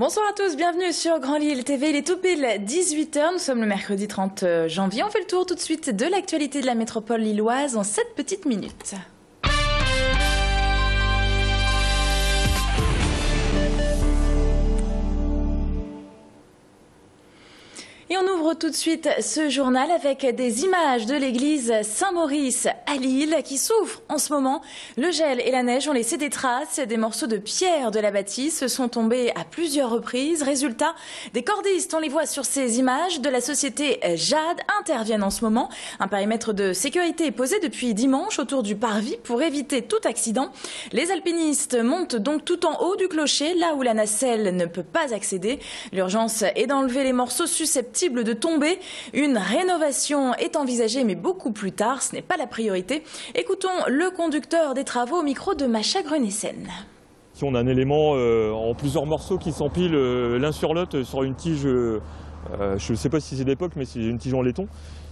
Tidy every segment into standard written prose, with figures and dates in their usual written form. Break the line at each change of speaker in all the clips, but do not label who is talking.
Bonsoir à tous, bienvenue sur Grand Lille TV, il est tout pile 18h, nous sommes le mercredi 30 janvier. On fait le tour tout de suite de l'actualité de la métropole lilloise en 7 petites minutes. Et on ouvre tout de suite ce journal avec des images de l'église Saint-Maurice à Lille qui souffre en ce moment. Le gel et la neige ont laissé des traces. Des morceaux de pierre de la bâtisse sont tombés à plusieurs reprises. Résultat, des cordistes, on les voit sur ces images, de la société Jade interviennent en ce moment. Un périmètre de sécurité est posé depuis dimanche autour du parvis pour éviter tout accident. Les alpinistes montent donc tout en haut du clocher, là où la nacelle ne peut pas accéder. L'urgence est d'enlever les morceaux susceptibles de tomber. Une rénovation est envisagée, mais beaucoup plus tard. Ce n'est pas la priorité. Écoutons le conducteur des travaux au micro de Macha Grenessen.
Si on a un élément en plusieurs morceaux qui s'empilent l'un sur l'autre sur une tige, je ne sais pas si c'est d'époque, mais c'est une tige en laiton.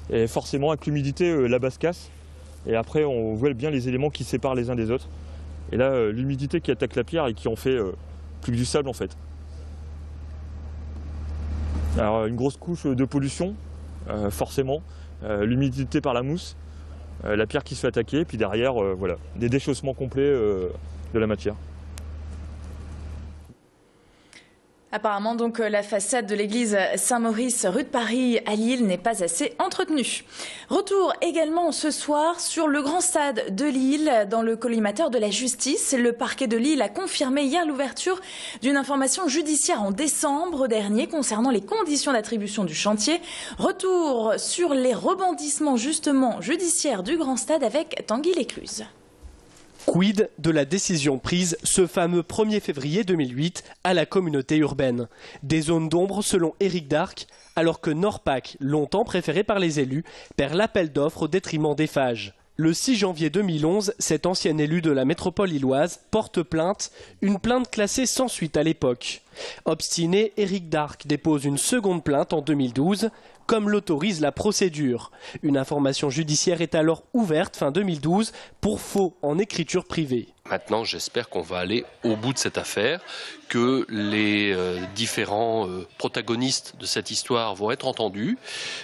Et forcément, avec l'humidité, la base casse. Et après, on voit bien les éléments qui séparent les uns des autres. Et là, l'humidité qui attaque la pierre et qui en fait plus que du sable en fait. Alors, une grosse couche de pollution, forcément, l'humidité par la mousse, la pierre qui se fait attaquer, puis derrière, voilà, des déchaussements complets de la matière.
Apparemment, donc, la façade de l'église Saint-Maurice, rue de Paris, à Lille, n'est pas assez entretenue. Retour également ce soir sur le grand stade de Lille, dans le collimateur de la justice. Le parquet de Lille a confirmé hier l'ouverture d'une information judiciaire en décembre dernier concernant les conditions d'attribution du chantier. Retour sur les rebondissements, justement, judiciaires du grand stade avec Tanguy Lécluse.
Quid de la décision prise ce fameux 1er février 2008 à la communauté urbaine? Des zones d'ombre selon Éric Darc, alors que Norpac, longtemps préféré par les élus, perd l'appel d'offres au détriment des phages. Le 6 janvier 2011, cet ancien élu de la métropole lilloise porte plainte, une plainte classée sans suite à l'époque. Obstiné, Éric Darc dépose une seconde plainte en 2012, comme l'autorise la procédure. Une information judiciaire est alors ouverte fin 2012 pour faux en écriture privée.
Maintenant, j'espère qu'on va aller au bout de cette affaire, que les différents protagonistes de cette histoire vont être entendus,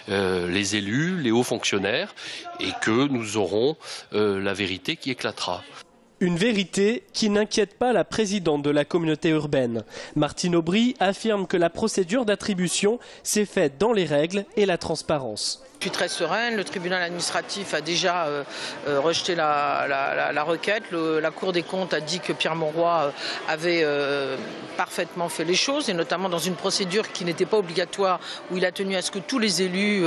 les élus, les hauts fonctionnaires, et que nous aurons la vérité qui éclatera.
Une vérité qui n'inquiète pas la présidente de la communauté urbaine. Martine Aubry affirme que la procédure d'attribution s'est faite dans les règles et la transparence.
Je suis très sereine, le tribunal administratif a déjà rejeté la requête, la Cour des comptes a dit que Pierre Monroy avait parfaitement fait les choses, et notamment dans une procédure qui n'était pas obligatoire, où il a tenu à ce que tous les élus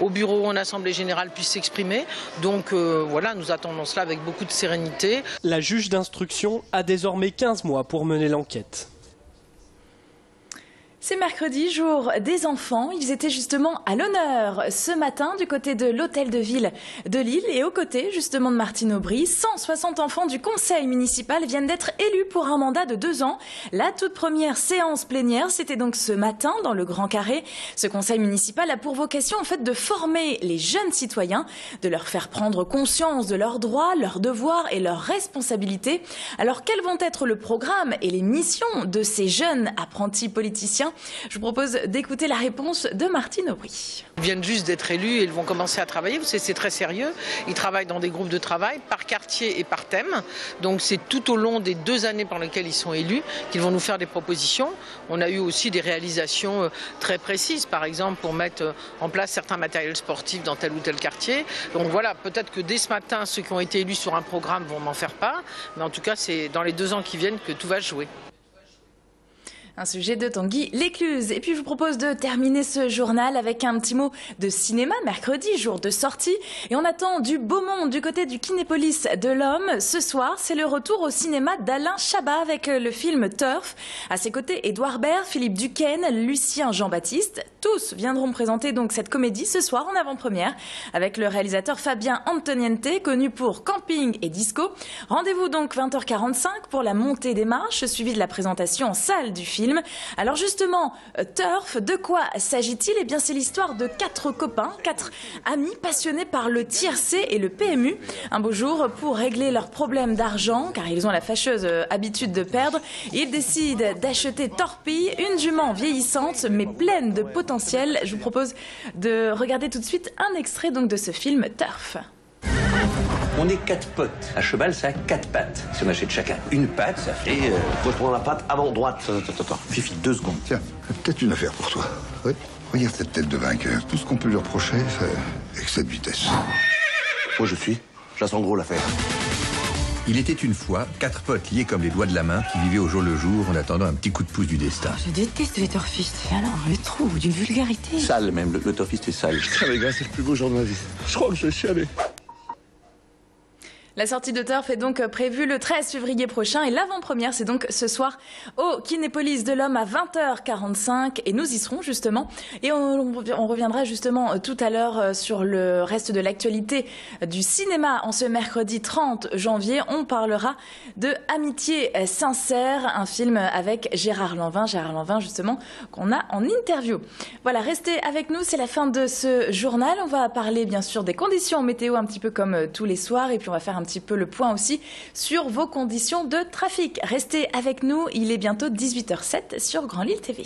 au bureau, en assemblée générale puissent s'exprimer. Donc voilà, nous attendons cela avec beaucoup de sérénité.
La juge d'instruction a désormais 15 mois pour mener l'enquête.
C'est mercredi, jour des enfants. Ils étaient justement à l'honneur ce matin du côté de l'hôtel de ville de Lille et aux côtés justement de Martine Aubry. 160 enfants du conseil municipal viennent d'être élus pour un mandat de 2 ans. La toute première séance plénière, c'était donc ce matin dans le Grand Carré. Ce conseil municipal a pour vocation en fait de former les jeunes citoyens, de leur faire prendre conscience de leurs droits, leurs devoirs et leurs responsabilités. Alors quels vont être le programme et les missions de ces jeunes apprentis politiciens ? Je vous propose d'écouter la réponse de Martine Aubry.
Ils viennent juste d'être élus et ils vont commencer à travailler. C'est très sérieux. Ils travaillent dans des groupes de travail par quartier et par thème. Donc c'est tout au long des 2 années pendant lesquelles ils sont élus qu'ils vont nous faire des propositions. On a eu aussi des réalisations très précises, par exemple pour mettre en place certains matériels sportifs dans tel ou tel quartier. Donc voilà, peut-être que dès ce matin, ceux qui ont été élus sur un programme vont m'en faire part. Mais en tout cas, c'est dans les 2 ans qui viennent que tout va se jouer.
Un sujet de Tanguy Lécluse. Et puis je vous propose de terminer ce journal avec un petit mot de cinéma. Mercredi, jour de sortie. Et on attend du beau monde du côté du Kinépolis de l'Homme. Ce soir, c'est le retour au cinéma d'Alain Chabat avec le film Turf. À ses côtés, Édouard Baird, Philippe Duquesne, Lucien Jean-Baptiste. Tous viendront présenter donc cette comédie ce soir en avant-première avec le réalisateur Fabien Antoniente, connu pour Camping et Disco. Rendez-vous donc 20h45 pour la montée des marches, suivie de la présentation en salle du film. Alors justement, Turf, de quoi s'agit-il? Eh bien, c'est l'histoire de 4 copains, 4 amis passionnés par le tiercé et le PMU. Un beau jour, pour régler leurs problèmes d'argent, car ils ont la fâcheuse habitude de perdre, ils décident d'acheter Torpille, une jument vieillissante mais pleine de potentiel. Je vous propose de regarder tout de suite un extrait donc de ce film Turf.
On est 4 potes. Un cheval, ça a 4 pattes. Si on achète chacun une patte, ça fait...
Faut prendre la patte avant droite.
Attends. Fifi, 2 secondes.
Tiens, peut-être une affaire pour toi. Oui. Regarde cette tête de vainqueur. Tout ce qu'on peut lui reprocher, c'est excès de vitesse.
Moi, je la sens gros, l'affaire.
Il était une fois 4 potes liés comme les doigts de la main qui vivaient au jour le jour en attendant un petit coup de pouce du destin.
Je déteste les turfistes. Alors, le trou d'une vulgarité.
Sale, même. Le turfiste est sale.
Putain, les gars, c'est le plus beau jour de ma vie. Je crois que je vais chialer.
La sortie de Turf est donc prévue le 13 février prochain et l'avant-première, c'est donc ce soir au Kinépolis de l'Homme à 20h45 et nous y serons justement. Et on reviendra justement tout à l'heure sur le reste de l'actualité du cinéma en ce mercredi 30 janvier. On parlera de Amitié sincère, un film avec Gérard Lanvin justement qu'on a en interview. Voilà, restez avec nous, c'est la fin de ce journal. On va parler bien sûr des conditions météo un petit peu comme tous les soirs et puis on va faire un petit peu le point aussi sur vos conditions de trafic. Restez avec nous, il est bientôt 18h07 sur Grand Lille TV.